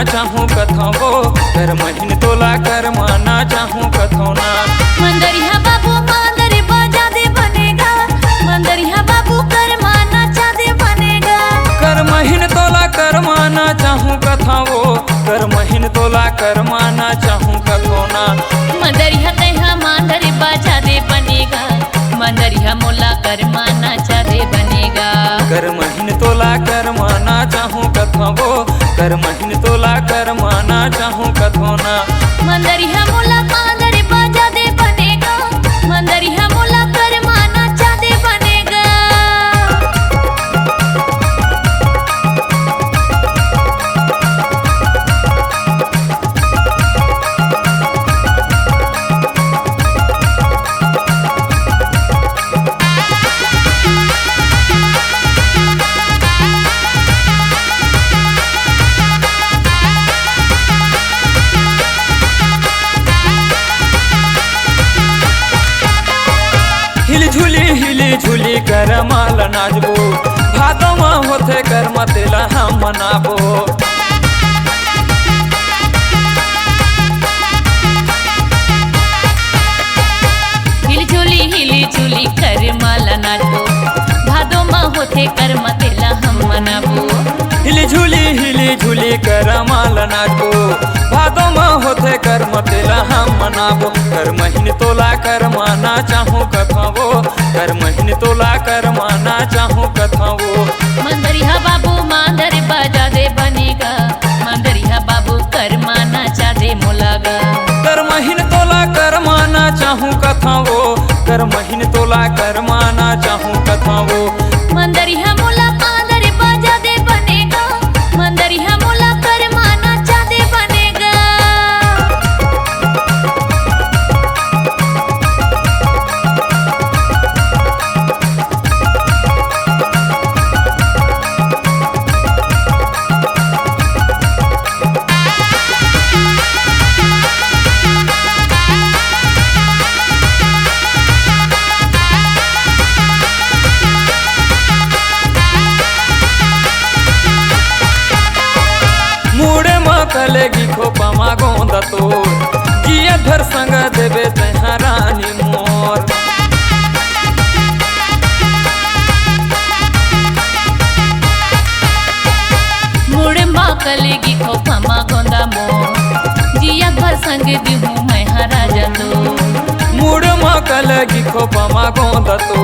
चाहूँ कथो कर महीन तोला कर माना चाहूँ कथो ना। मंदरिया बाबू मांदरी बाजा दे बनेगा, मंदरिया बाबू कर माना चादे बनेगा। कर महीन तोला कर माना चाहूँ कथो कर महीन तोला कर माना चाहूँ कथो ना। मंदरिया तैहा मांदरी बाजा दे बनेगा, मंदरिया मोला कर माना चादे बनेगा। कर महीन तोला कर माना चाहूँ कथो कर महीन तोला कर माना चाहूँ कथो ना। मंदरिया मोला मांदरी बाजा दे बनेगा, मंदरिया मोला कर माना चादे बनेगा। हिली झूली कर माल नाचबो, भादो में होते कर मतेला हम मनाबो। हिली झूली कर माला नाचबो, भादो में होते कर मतेला हम मनाबो। हिली झूली कर माल नाचबो, भादो में होते कर मतेला हम मनाबो। कर महीन तोला कर माना चाहूँ कथो कर महीन तोला कर माना चाहूँ कथो। मंदरिया बाबू मांदर बाजा दे बनेगा, मंदरिया बाबू कर माना चादे मोलागा। कर महीन तोला कर माना चाहूँ कथो कर महीन तोला कर माना चाहूँ कथो। मंदरिया मोला मांदर बाजा दे बनेगा, मंदरिया मोला कर माना चादे बनेगा। मुड़े मकलेगी खोपा मागोंदा तो जिया धर संग देवे तैहा रानी मोर। मुड़े माकलेगी खोपा मागोंदा मोर, जिया भर संग दिहूँ मैं राजा तो। मुड़ मकलेगी खोपा मागोंदा तो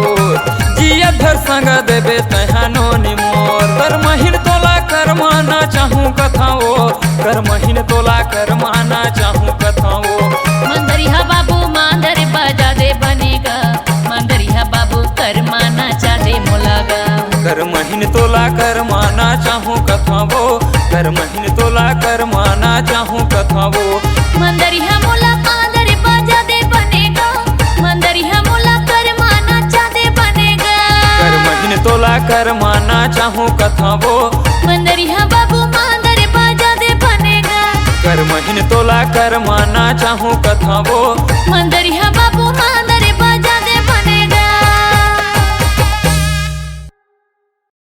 जिया धर संग देवे तैहा नोनी मोर। कर महीन तोला कर माना चाहूँ कथो कर महीन तोला कर माना चाहूँ कथो। मंदरिया बाबू मांदर बाजा दे बनेगा, मंदरिया बाबू कर माना चादे मोलागा। कर महीन तोला कर माना चाहूँ कथो कर महीन तोला कर माना चाहूँ कथो। मंदरिया मोला मांदर बाजा दे बनेगा, मंदरिया मोला कर माना चादे बनेगा। कर महीन तोला कर माना चाहूँ कथो मंदरिया बाबू मांदर बाजा दे बनेगा। कर महीन तोला कर माना चाहूँ कथो। मंदरिया